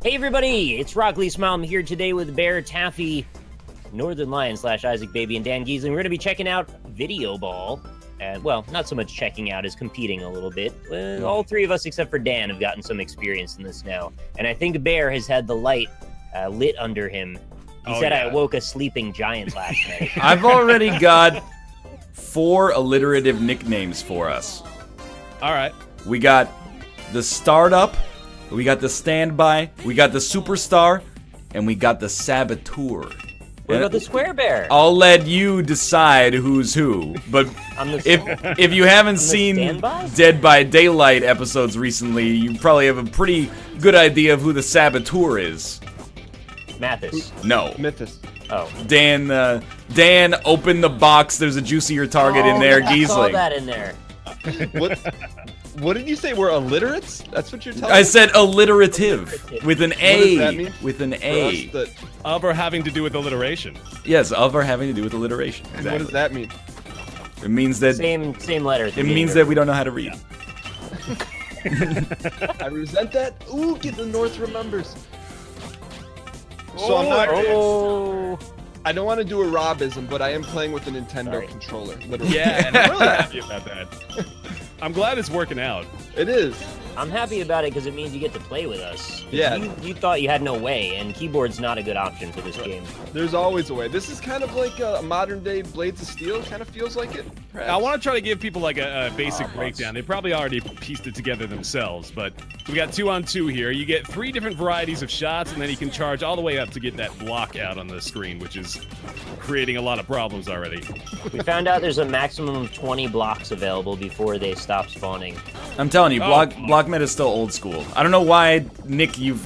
Hey everybody, it's Rockley's Mom here today with Bear, Taffy, Northernlion / Isaac Baby, and Dan Giesling. We're going to be checking out Videoball. And, well, not so much checking out as competing a little bit. All three of us, except for Dan, have gotten some experience in this now. And I think Bear has had the light lit under him. He said I woke a sleeping giant last night. I've already got 4 alliterative nicknames for us. All right. We got the Startup, we got the Standby, we got the Superstar, and we got the Saboteur. What about the Square Bear? I'll let you decide who's who, but if you haven't seen Dead by Daylight episodes recently, you probably have a pretty good idea of who the Saboteur is. Mathis. No. Mythos. Oh. Dan, open the box. There's a juicier target in there, I saw Giesling. that in there. What did you say? We're illiterates? That's what you're telling me? I said alliterative with an A. What does that mean? With an For A. us that- Of or having to do with alliteration. Yes, of or having to do with alliteration. What Exactly. does that mean? It means that Same letter. it means that we don't know how to read. I resent that. Ooh, get the North remembers. So I'm not. I don't want to do a Robism, but I am playing with a Nintendo controller. Literally. Yeah, and I'm really happy about that. I'm glad it's working out. It is. I'm happy about it because it means you get to play with us. Yeah. You thought you had no way, and keyboard's not a good option for this game. There's always a way. This is kind of like a modern day Blades of Steel. Kind of feels like it. Perhaps. I want to try to give people like a basic breakdown. They probably already pieced it together themselves, but we got 2-on-2 here. You get 3 different varieties of shots, and then you can charge all the way up to get that block out on the screen, which is creating a lot of problems already. We found out there's a maximum of 20 blocks available before they stop spawning. I'm telling you, block meta is still old school. I don't know why, Nick, you've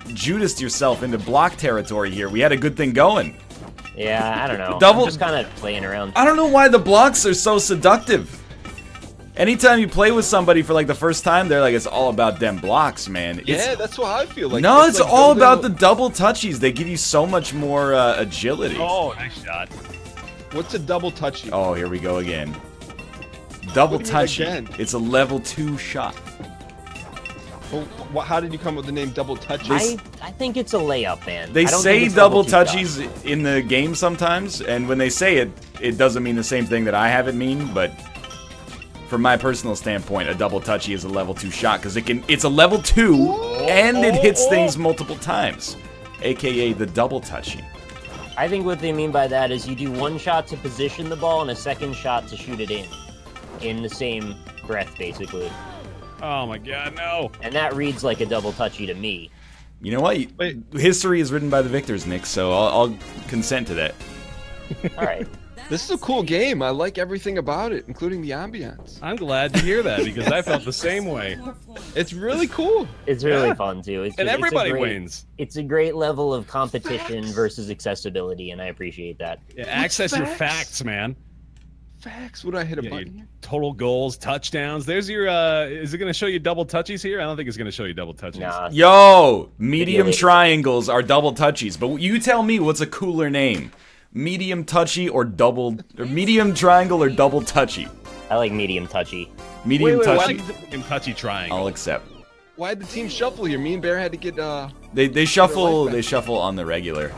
Judased yourself into block territory here. We had a good thing going. Yeah, I don't know. Double- I'm just kind of playing around. I don't know why the blocks are so seductive. Anytime you play with somebody for like the first time, they're like, it's all about them blocks, man. Yeah, that's what I feel like. No, it's like all building about the double touchies. They give you so much more agility. Oh, nice shot. What's a double touchy? Oh, here we go again. Double What do you mean touchy. again? It's a level 2 shot. Well, how did you come up with the name double touchy? I think it's a layup, man. They I don't say think it's double two shots. touchies in the game sometimes, and when they say it, it doesn't mean the same thing that I have it mean, but from my personal standpoint, a double touchy is a level 2 shot, because it's a level 2, and it hits things multiple times, aka the double touchy. I think what they mean by that is you do one shot to position the ball and a second shot to shoot it in the same breath, basically. Oh my god, no. And that reads like a double touchy to me. You know what? History is written by the victors, Nick, so I'll consent to that. All right. This is a cool game. I like everything about it, including the ambiance. I'm glad to hear that because I felt the same way. It's really cool. It's really fun, too. And everybody wins. It's a great level of competition versus accessibility, and I appreciate that. Yeah, access your facts, man. Facts. Would I hit a Yeah, button? your total goals, touchdowns. There's your, is it going to show you double touchies here? I don't think it's going to show you double touchies. Nah. Yo, medium triangles are double touchies, but you tell me what's a cooler name. Medium touchy or medium triangle or double touchy? I like medium touchy. Medium Why touchy. don't you put in touchy triangle? I'll accept. Why'd the team shuffle here? Me and Bear had to get They shuffle back. they shuffle on the regular.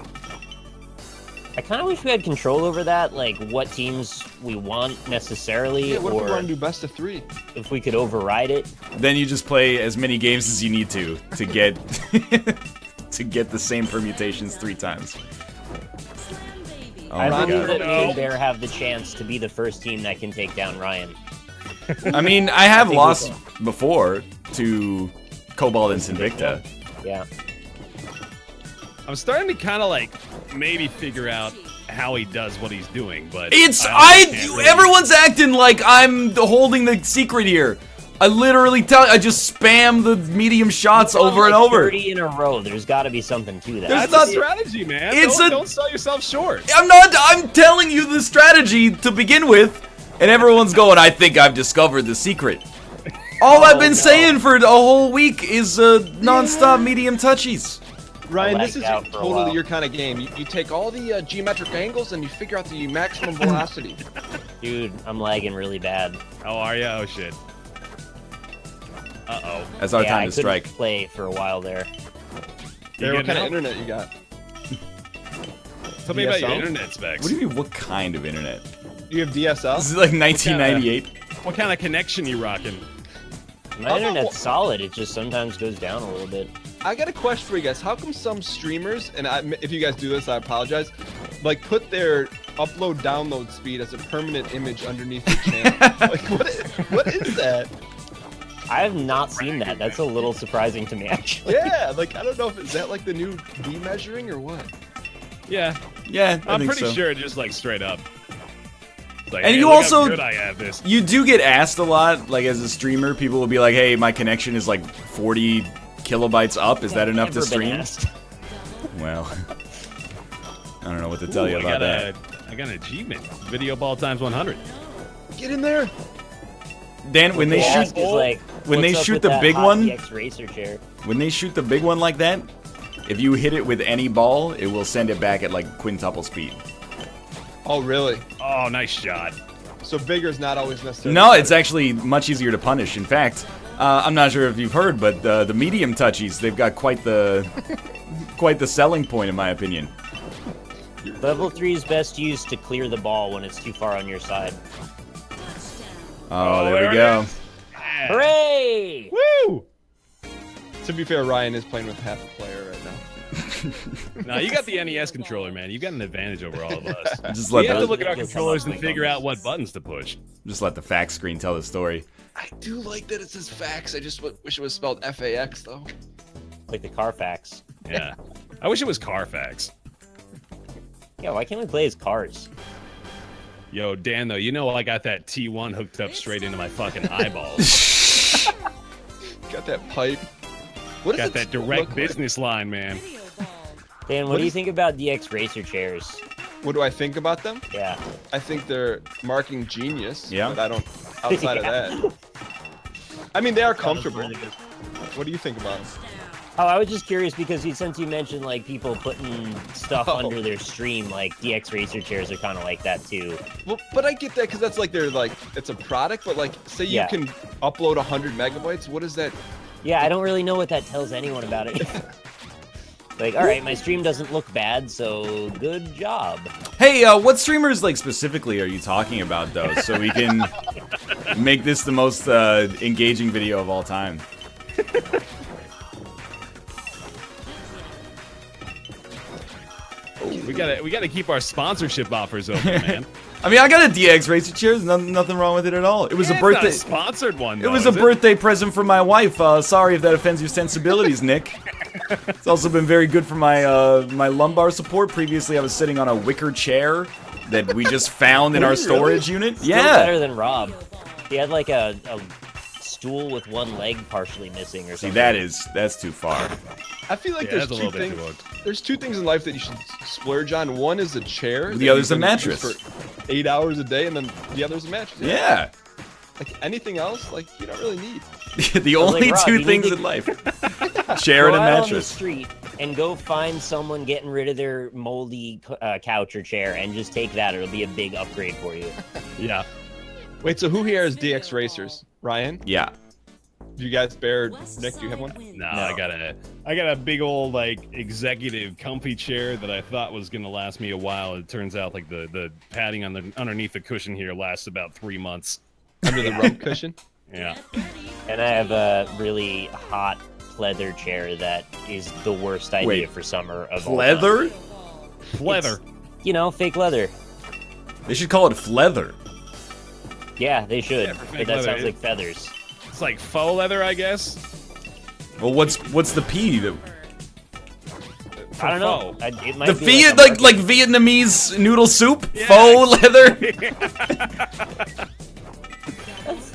I kind of wish we had control over that, like what teams we want necessarily, Yeah, what if we or want to do best of 3? if we could override it. Then you just play as many games as you need to get to get the same permutations 3 times. Oh I my believe god. that me and Bear have the chance to be the first team that can take down Ryan. I mean, I have think we lost before to Cobalt and Sinvicta. Yeah. I'm starting to kind of like maybe figure out how he does what he's doing, but Everyone's acting like I'm holding the secret here. I literally I just spam the medium shots over and over. 30 in a row. There's got to be something to that. That's not- a strategy, man. It's Don't sell yourself short. I'm telling you the strategy to begin with, and everyone's going, I think I've discovered the secret. All I've been saying for a whole week is non-stop medium touchies. Ryan, I this is lagged out for a totally while. your kind of game. You take all the geometric angles and you figure out the maximum velocity. Dude, I'm lagging really bad. Oh, are you? Oh, shit. Uh-oh. That's our Yeah, time I to couldn't strike. play for a while there. Barry, what kind of now? internet you got? Tell me about your DSL? internet specs. What do you mean, what kind of internet? You have DSL? This is like 1998. What kind of connection you rocking? My internet's solid. It just sometimes goes down a little bit. I got a question for you guys. How come some streamers, and if you guys do this, I apologize, like put their upload download speed as a permanent image underneath the channel? Like, what is that? I have not seen that. That's a little surprising to me, actually. Yeah, like I don't know if is that like the new demeasuring or what? Yeah, Yeah, I I'm think pretty so. sure just like straight up. It's like, And hey, you look also- how good I have this. You do get asked a lot, like as a streamer, people will be like, "Hey, my connection is like 40 kilobytes up. Is that enough to Never been stream?" asked. Well, I don't know what to tell you Ooh, about that. I got an achievement. Video ball times 100. Get in there! Dan, when they The shoot, ask is like, when they what's up shoot with the that big hot one- DX racer chair? when they shoot the big one like that, if you hit it with any ball, it will send it back at like quintuple speed. Oh, really? Oh, nice shot. So bigger is not always necessarily. No, it's actually much easier to punish. In fact, I'm not sure if you've heard, but the medium touchies, they've got quite the selling point, in my opinion. Level 3 is best used to clear the ball when it's too far on your side. Oh, there there we it go. is. Yeah. Hooray! Woo! To be fair, Ryan is playing with half a player right now. No, you got the NES controller, man. You got an advantage over all of us. Just We let have to the look at our Just controllers and come up figure with out what buttons to push. fact screen tell the story. I do like that it says fax. I just wish it was spelled FAX though. Like the Carfax. Yeah. I wish it was Carfax. Yeah, why can't we play as cars? Yo, Dan, though, you know I got that T1 hooked up straight into my fucking eyeballs. Got that pipe. What does Got it that direct look like? business line, man. Dan, what What do you is- think about DX racer chairs? What do I think about them? Yeah. I think they're marking genius. Yeah. But I don't. Outside Yeah. of that, I mean, they are comfortable. What do you think about them? Oh, I was just curious because since you mentioned like people putting stuff Oh. under their stream, like DX racer chairs are kind of like that too. Well, but I get that because that's like they're like it's a product. But like, say you Yeah. can upload 100 megabytes. What is that? Yeah, I don't really know what that tells anyone about it. Like, all right, my stream doesn't look bad, so good job. Hey, what streamers like specifically are you talking about though, so we can make this the most engaging video of all time? We gotta keep our sponsorship offers open, man. I mean, I got a DX Racer chair. There's nothing wrong with it at all. It was Yeah, a it's not birthday. a sponsored one. It Though, was a is birthday present for my wife. Sorry if that offends your sensibilities, Nick. It's also been very good for my my lumbar support. Previously, I was sitting on a wicker chair that we just found in our storage unit. Still better than Rob. He had like a stool with one leg partially missing or See, something. that's too far. I feel like Yeah, there's that's a two little bit things. too much. There's two things in life that you should splurge on. One is a chair. The that other's you a can use mattress. for 8 hours a day, and then the other's a mattress. Yeah. Like anything else, like you don't really need. The I was only like, Rob, two you need things to- in life: chair and Go a out on the mattress. street and go find someone getting rid of their moldy couch or chair and just take that. It'll be a big upgrade for you. Yeah. Wait, so who here has DX racers? Ryan? Yeah. Do you guys bear? Nick, do you have one? No, I got a big old like executive comfy chair that I thought was gonna last me a while. It turns out like the padding on the underneath the cushion here lasts about 3 months. Under the rump cushion? Yeah. And I have a really hot leather chair that is the worst idea Wait, for summer of all time. Leather? Leather. You know, fake leather. They should call it fleather. Yeah, they should. Yeah, for but fake that leather, sounds it- like feathers. It's like faux leather, I guess. Well, what's the P? I don't know. faux. It might The be Viet, like, like Vietnamese noodle soup, Yeah. faux leather.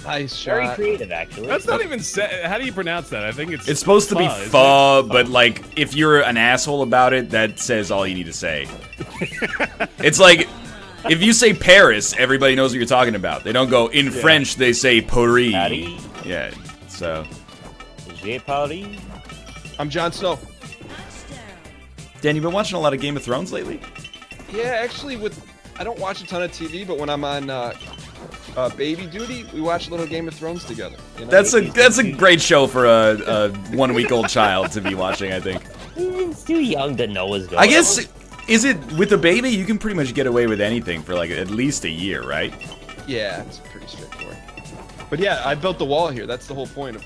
Nice very shot. creative, actually. That's not even said. How do you pronounce that? I think it's. It's supposed to be isn't it? pho, but like if you're an asshole about it, that says all you need to say. It's like if you say Paris, everybody knows what you're talking about. They don't go in French. They say Paris. Paris. Yeah. So, J'ai Paris. I'm Jon Snow. Dan, you been watching a lot of Game of Thrones lately? Yeah, actually, I don't watch a ton of TV, but when I'm on baby duty, we watch a little Game of Thrones together. You know? That's a great show for a 1 week old child to be watching. I think. He's too young to know what's going I guess, on. is it, with a baby, you can pretty much get away with anything for like at least a year, right? Yeah, it's pretty straightforward. But yeah, I built the wall here. That's the whole point of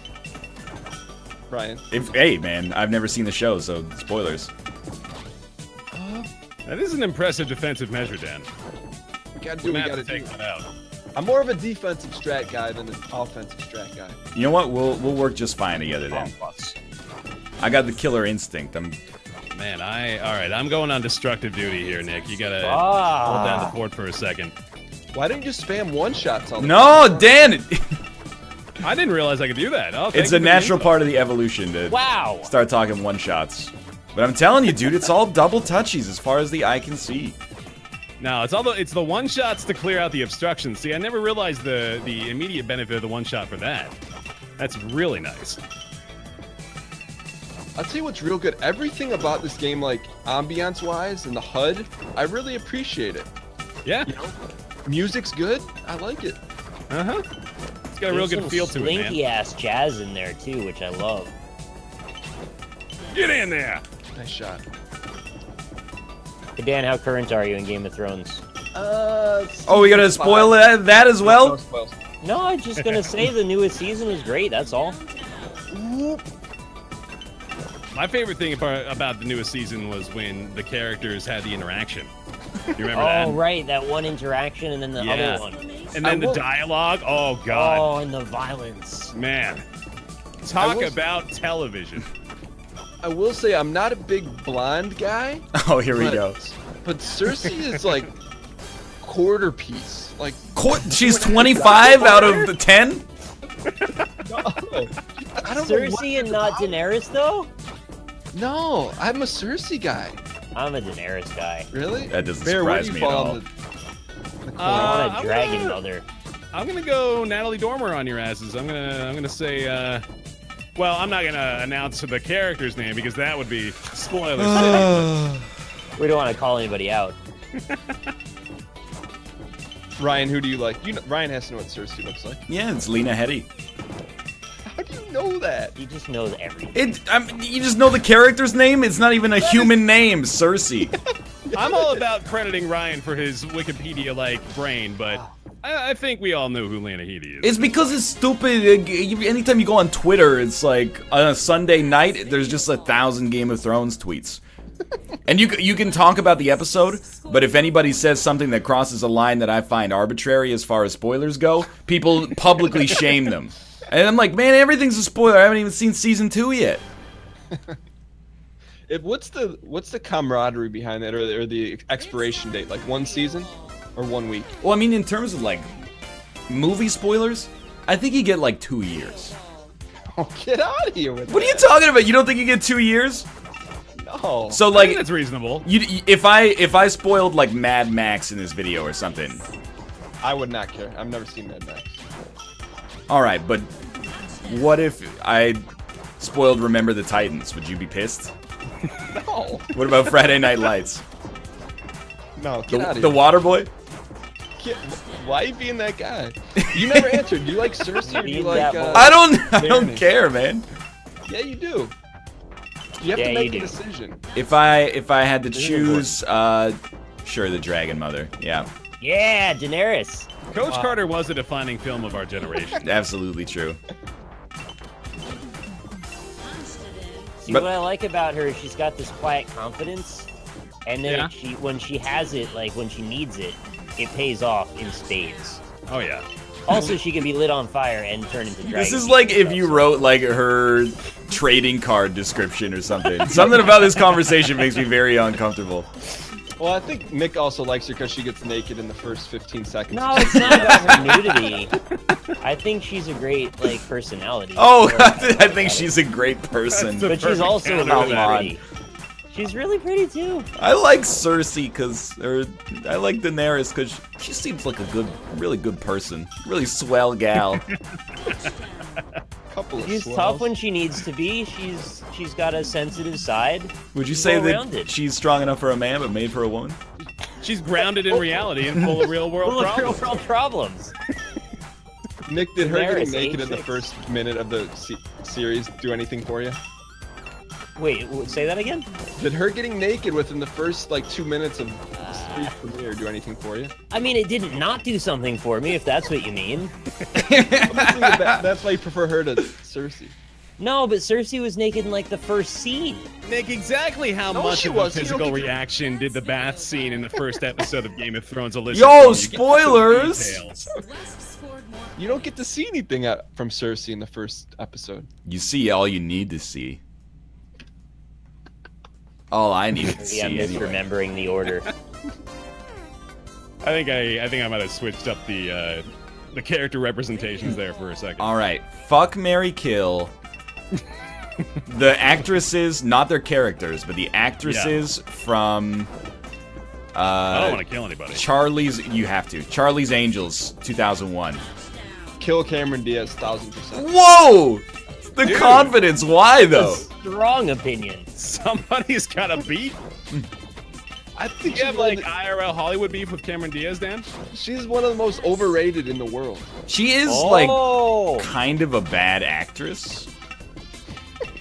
Ryan. Hey, man, I've never seen the show, so spoilers. That is an impressive defensive measure, Dan. We gotta do We're what we gonna have gotta to take do. that out. I'm more of a defensive strat guy than an offensive strat guy. You know what? We'll work just fine together then. I got the killer instinct. Man, all right, I'm going on destructive duty here, Nick. You gotta hold down the fort for a second. Why didn't you spam one-shots all the No, time? Dan! I didn't realize I could do that. Oh, thank It's you a for the natural info. part of the evolution to Wow. start talking one-shots. But I'm telling you, dude, it's all double touchies as far as the eye can see. No, it's the one shots to clear out the obstructions. See, I never realized the immediate benefit of the one shot for that. That's really nice. I'll tell you what's real good. Everything about this game, like ambiance-wise and the HUD, I really appreciate it. Yeah. You know, music's good. I like it. It's got a real good feel to it, man. Slinky ass jazz in there too, which I love. Get in there. Nice shot. Hey Dan, how current are you in Game of Thrones? Oh, we gotta spoil that as No well? spoils. No, I'm just gonna say the newest season was great. That's all. My favorite thing about the newest season was when the characters had the interaction. You remember Oh that? right, that one interaction and then the Yeah. other one. And then the will- dialogue. Oh god, Oh, and the violence. man. Talk will- about television. I will say I'm not a big blonde guy. Oh, here we but- go. But Cersei is like quarter piece. Like She's 25 out of the 10? I don't know what Cersei and it's not about. Daenerys though? No, I'm a Cersei guy. I'm a Daenerys guy. Really? That doesn't Bear, where do surprise you me at fall all. on the coin? I want a I'm dragon gonna- mother. I'm gonna go Natalie Dormer on your asses. I'm gonna say. Well, I'm not gonna announce the character's name because that would be spoiler. We don't want to call anybody out. Ryan, who do you like? You know, Ryan has to know what Cersei looks like. Yeah, it's Lena Headey. How do you know that? He just knows everything. You just know the character's name? It's not even a human name, Cersei. I'm all about crediting Ryan for his Wikipedia-like brain, but I think we all know who Lena Headey is. It's because it's stupid. Anytime you go on Twitter, it's like on a Sunday night, there's just 1,000 Game of Thrones tweets. And you can talk about the episode, but if anybody says something that crosses a line that I find arbitrary as far as spoilers go, people publicly shame them. And I'm like, man, everything's a spoiler. I haven't even seen season 2 yet. What's the camaraderie behind that, or the expiration date? Like 1 season, or 1 week? Well, I mean, in terms of like movie spoilers, I think you get like 2 years. Oh, get out of here with What are you that. talking about? You don't think you get 2 years? No. So I like, think that's reasonable. if I spoiled like Mad Max in this video or something, I would not care. I've never seen Mad Max. all right, but what if I spoiled Remember the Titans? Would you be pissed? No. What about Friday Night Lights? No, get out of The here. Water Boy? Why are you being that guy? You never answered. Do you like Cersei or do you Being like... that I don't Fairness. care, man. Yeah, you do. You have Yeah, to make you a do. decision. If I had to is choose, sure, the Dragon Mother. Yeah, Yeah, Daenerys. Coach Carter was a defining film of our generation. absolutely true. See, But- what I like about her is she's got this quiet confidence, and then Yeah. when she has it, like when she needs it, it pays off in spades. Oh yeah. Also, she can be lit on fire and turn into dragon. This is like if you wrote like her trading card description or something. Something about this conversation makes me very uncomfortable. Well, I think Mick also likes her because she gets naked in the first 15 seconds. No, it's not about her nudity. I think she's a great like personality. Oh, I think she's a great person. That's But she's perfect also counter really to that. pretty. She's really pretty too. I like Cersei I like Daenerys because she seems like a really good person. Really swell gal. Couple of She's swells. tough when she needs to be. She's got a sensitive side. Would you Go say around that it. she's strong enough for a man but made for a woman? She's grounded in reality and full of real world Full of real problems. world problems. Nick, did her getting Daenerys, naked in the Atrix. first minute of the series do anything for you? Wait, say that again? Did her getting naked within the first like 2 minutes of the series premiere do anything for you? I mean, it did not do something for me, if that's what you mean. That's why you prefer her to Cersei. No, but Cersei was naked in like the first scene. Nick, exactly how No, much she of a was. You physical don't get to- reaction did the bath scene in the first episode of Game of Thrones elicit? Yo, from you? Get the spoilers! details. You don't get to see anything from Cersei in the first episode. You see all you need to see. All I need to Maybe see. I'm Anyway. misremembering the order. I think I might have switched up the character representations there for a second. All right, fuck, marry, kill. The actresses, not their characters, but the actresses from. I don't want to kill anybody. Charlie's. You have to. Charlie's Angels, 2001. Kill Cameron Diaz 1000%. Whoa! The Dude. confidence. Why though? Strong opinion. Somebody's got a beef. I think You have like IRL Hollywood beef with Cameron Diaz, Dan? she's one of the most overrated in the world. She is Oh! like kind of a bad actress,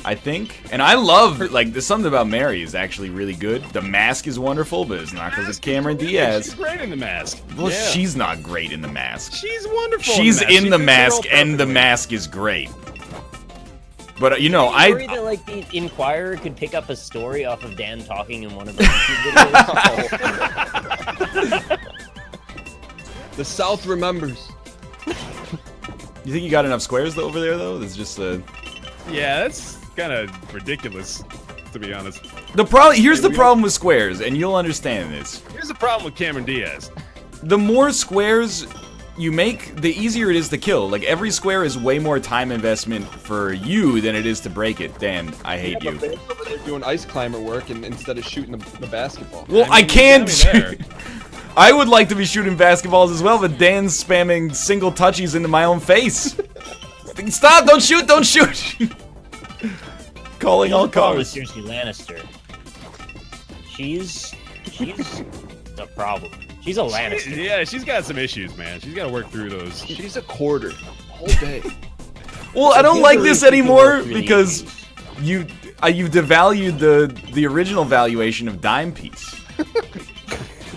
I think. And I love like there's something about Mary is actually really good. The Mask is wonderful, but it's not because it's Cameron She's Diaz. great in The Mask. Well, Yeah. she's not great in The Mask. She's wonderful. She's in The She fits Mask, the role and The perfectly. Mask is great. But you know, Are you worried I that like the Inquirer could pick up a story off of Dan talking in one of the YouTube videos? The South remembers. you think you got enough squares over there though? There's just a Yeah, that's kind of ridiculous, to be honest. the problem. Here's the problem with squares, and you'll understand this. Here's the problem with Cameron Diaz. The more squares you make, the easier it is to kill. Like, every square is way more time investment for you than it is to break it. Dan, I hate you. But they're over there doing ice climber work and instead of shooting the basketball. Well, I mean, can't you got me shoot. I would like to be shooting basketballs as well, but Dan's spamming single touchies into my own face. Stop! Don't shoot! Don't shoot! Calling all The problem with cars. Cersei Lannister. She's the problem. She's a Lannister. Yeah, she's got some issues, man. She's got to work through those. She's a quarter all day. Well, I don't Give like her this a people anymore work really because easy. you've devalued the original valuation of dime piece.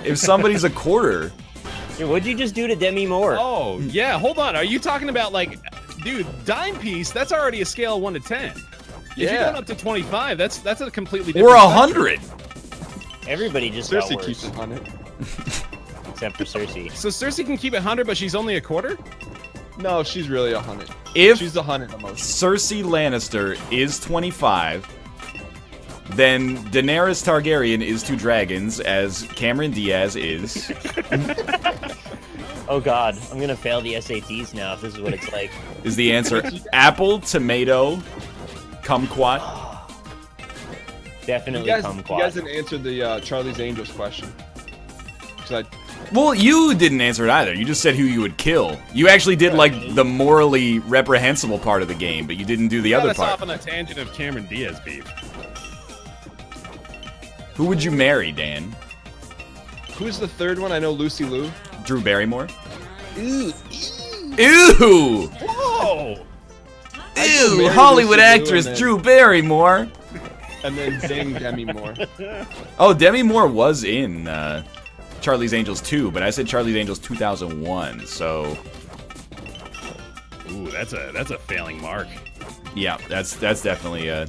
If somebody's a quarter, Dude, what'd you just do to Demi Moore? Oh, yeah, hold on. Are you talking about, like, dude, dime piece, that's already a scale of 1 to 10. If you're Yeah. going up to 25, that's a completely different or spectrum. 100. Everybody just got Cersei worse, keeps it on it. except for Cersei. So Cersei can keep it 100, but she's only a quarter? No, she's really 100. If She's 100 the most. Cersei Lannister is 25, then Daenerys Targaryen is 2 dragons, as Cameron Diaz is. Oh god, I'm gonna fail the SATs now if this is what it's like. Is the answer apple, tomato, kumquat? Definitely You guys kumquat. didn't answer the Charlie's Angels question. 'Cause Well, you didn't answer it either. You just said who you would kill. You actually did like the morally reprehensible part of the game, but you didn't do the Got other us off part. on a tangent of Cameron Diaz beef. Who would you marry, Dan? who's the third one? I know Lucy Liu. Drew Barrymore? Ooh, Ew! Whoa! Ew! marry Hollywood Lucy Liu actress and then- Drew Barrymore. and then Ding Demi Moore. Oh, Demi Moore was in Charlie's Angels 2, but I said Charlie's Angels 2001, so Ooh, that's a failing mark. yeah, that's definitely a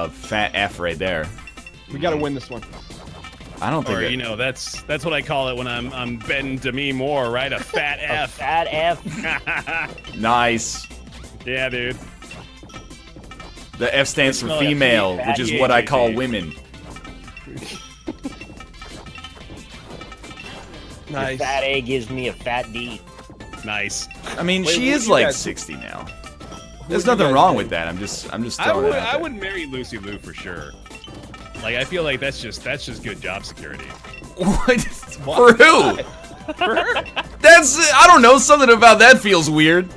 fat F right there. We gotta win this one. I don't think Or that- you know, that's what I call it when I'm betting Demi Moore, right? A fat A F. fat F. Nice. Yeah, dude. The F stands for Smell that female, fat which is what I call AJJ. women. Nice. Fat A gives me a fat D. Nice. I mean, Wait, she what is do you like guys- 60 now. would There's you nothing guys wrong do? with that. I'm just I throwing would it out there. marry Lucy Liu for sure. Like I feel like that's just good job security. What? For who? For her. That's I don't know. Something about that feels weird.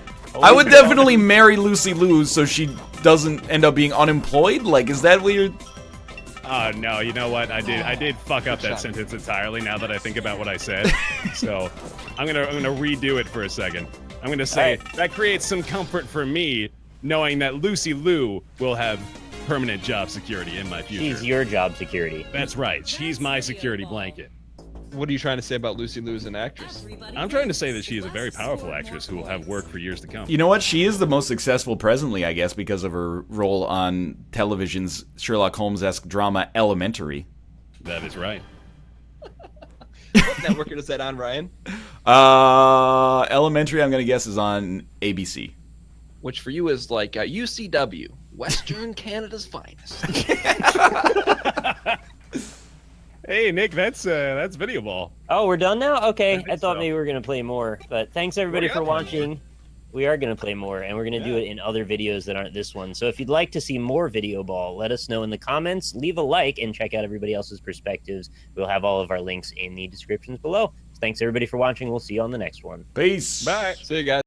I would God. definitely marry Lucy Liu so she doesn't end up being unemployed. Like, is that weird? Oh no, you know what? I did fuck up that shot. sentence entirely now that I think about what I said. So I'm gonna redo it for a second. I'm gonna say Alright. that creates some comfort for me knowing that Lucy Liu will have permanent job security in my future. She's your job security. That's right. She's my security blanket. What are you trying to say about Lucy Liu as an actress? I'm trying to say that she is a very powerful actress who will have work for years to come. You know what? She is the most successful presently, I guess, because of her role on television's Sherlock Holmes-esque drama Elementary. That is right. What network is that on, Ryan? Elementary, I'm going to guess, is on ABC. Which for you is like UCW, Western Canada's finest. Hey, Nick, that's Videoball. Oh, we're done now? Okay, think I thought so. maybe we were going to play more. But thanks, everybody, for watching. We are going to play more, and we're going to do it in other videos that aren't this one. So if you'd like to see more Videoball, let us know in the comments, leave a like, and check out everybody else's perspectives. We'll have all of our links in the descriptions below. So thanks, everybody, for watching. We'll see you on the next one. Peace. Bye. See you guys.